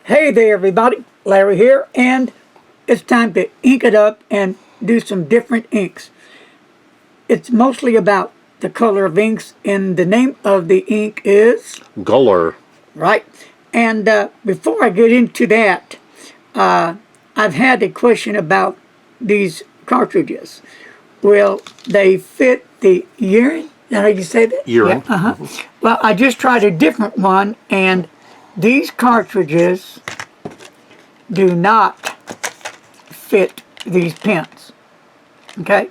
Hey there everybody, Larry here, and it's time to ink it up and do some different inks. It's mostly about the color of inks, and the name of the ink is Gullor. right. And before I get into that, I've had a question about these cartridges. Will they fit the earring? Is that how you say that? Earring. Yeah, Well, I just tried a different one, and these cartridges do not fit these pins. Okay?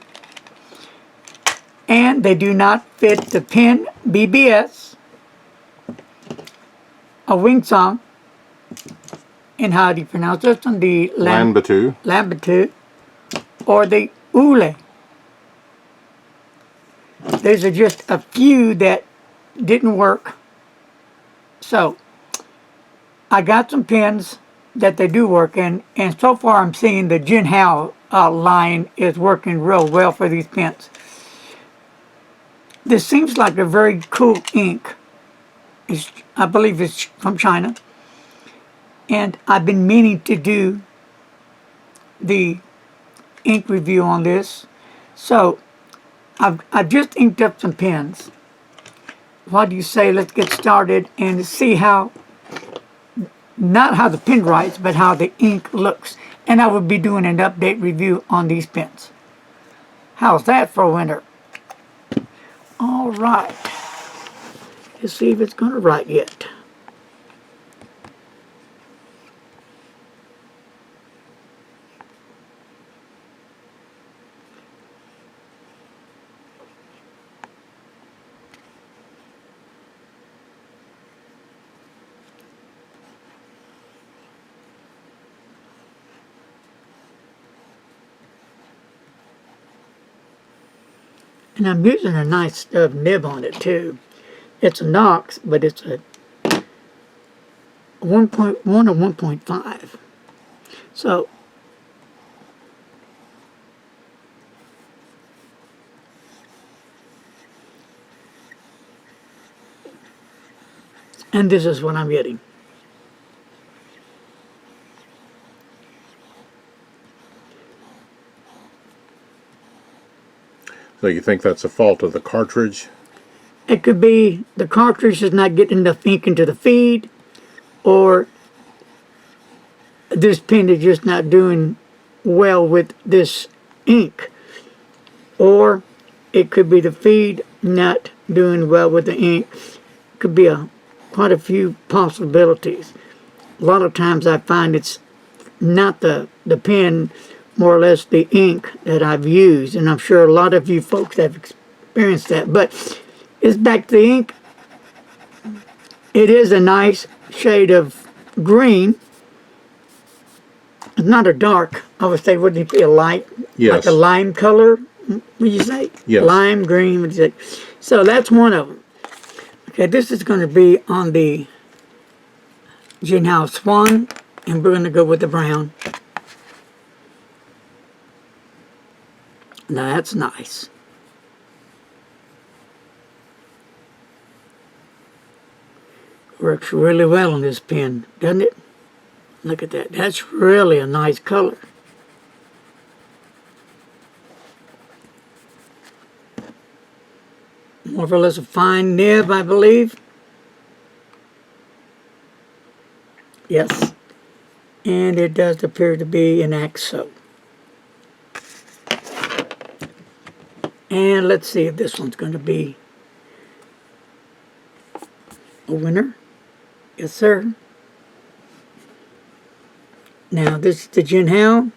And they do not fit the pen BBS, a wing song, and how do you pronounce this one? The Lambatu, or the Ule. These are just a few that didn't work. So, I got some pins that they do work in, and so far I'm seeing the Jinhao line is working real well for these pins. This seems like a very cool ink. I believe it's from China. And I've been meaning to do the ink review on this. So I've just inked up some pens. What do you say? Let's get started and see how, not how the pen writes, but how the ink looks. And I will be doing an update review on these pens. How's that for a winner? All right. Let's see if it's going to write yet. And I'm using a nice stub nib on it too. It's a Knox, but it's a 1.1 or 1.5. So, and this is what I'm getting. So you think that's a fault of the cartridge? It could be the cartridge is not getting enough ink into the feed, or this pen is just not doing well with this ink, or it could be the feed not doing well with the ink. It could be quite a few possibilities. A lot of times I find it's not the pen, more or less the ink that I've used, and I'm sure a lot of you folks have experienced that. But it's back to the ink. It is a nice shade of green. It's not a dark. I would say, wouldn't it be a light? Yes. Like a lime color, would you say? Yes. Lime green, would you say? So that's one of them. Okay, this is going to be on the Jinhao Swan, and we're going to go with the brown. Now that's nice. Works really well on this pen, doesn't it? Look at that. That's really a nice color. More or less a fine nib, I believe. Yes. And it does appear to be an AXO. And let's see if this one's going to be a winner. Yes, sir. Now, this is the Jinhao.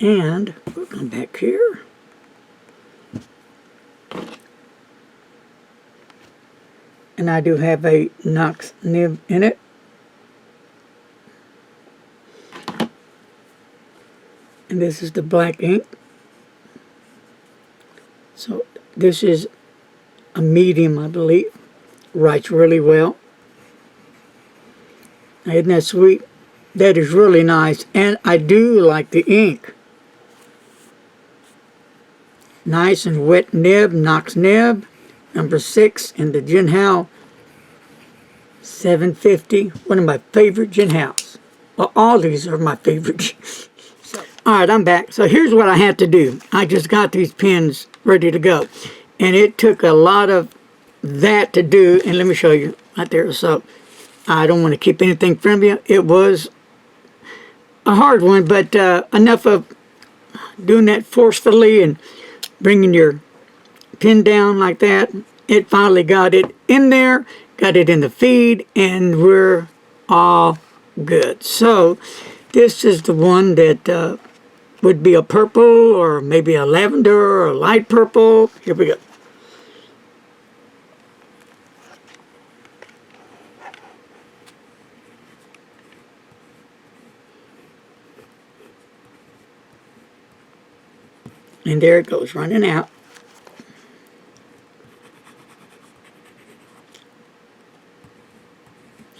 And we'll come back here. And I do have a Knox nib in it. And this is the black ink. So this is a medium, I believe. Writes really well. Isn't that sweet? That is really nice. And I do like the ink. Nice and wet nib, Knox nib. Number 6 in the Jinhao 750, one of my favorites in house. Well, all these are my favorites. All right, I'm back. So here's what I had to do. I just got these pins ready to go. And it took a lot of that to do. And let me show you right there. So I don't want to keep anything from you. It was a hard one, but enough of doing that forcefully and bringing your pin down like that. It finally got it in there, got it in the feed, and we're all good. So this is the one that would be a purple or maybe a lavender or a light purple. Here we go. And there it goes, running out.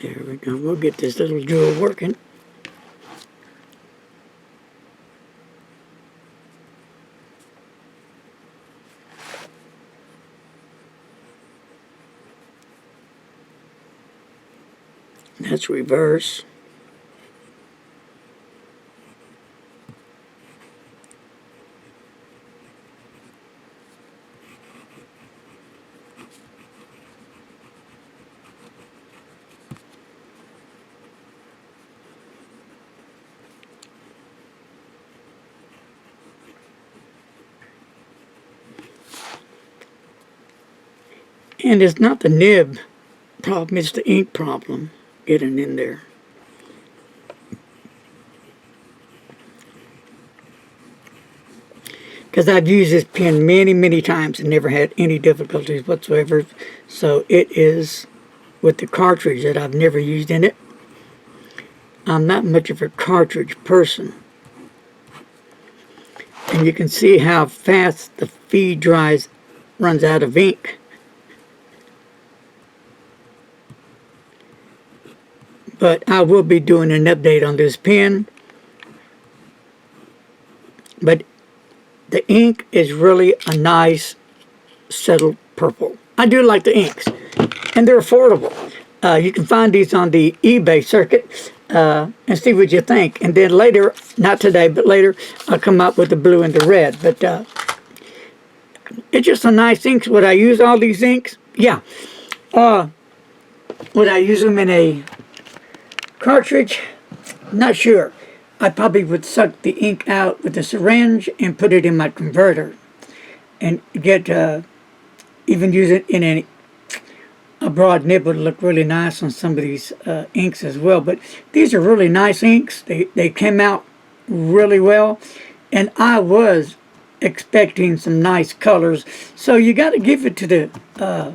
There we go. We'll get this little jewel working. That's reverse. And it's not the nib problem, it's the ink problem getting in there. Because I've used this pen many, many times and never had any difficulties whatsoever. So it is with the cartridge that I've never used in it. I'm not much of a cartridge person. And you can see how fast the feed dries, runs out of ink. But I will be doing an update on this pen. But the ink is really a nice, settled purple. I do like the inks, and they're affordable. You can find these on the eBay circuit and see what you think. And then later, not today, but later, I'll come up with the blue and the red. But it's just a nice ink. Would I use all these inks? Yeah. Would I use them in a cartridge? Not sure. I probably would suck the ink out with a syringe and put it in my converter and get even use it in a broad nib would look really nice on some of these inks as well. But these are really nice inks. They came out really well, and I was expecting some nice colors. So you got to give it to the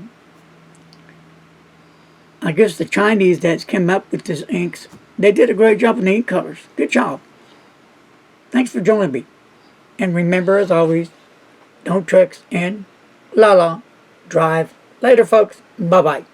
I guess the Chinese that's came up with these inks. They did a great job in the ink colors. Good job. Thanks for joining me. And remember, as always, don't tricks and la drive. Later, folks. Bye-bye.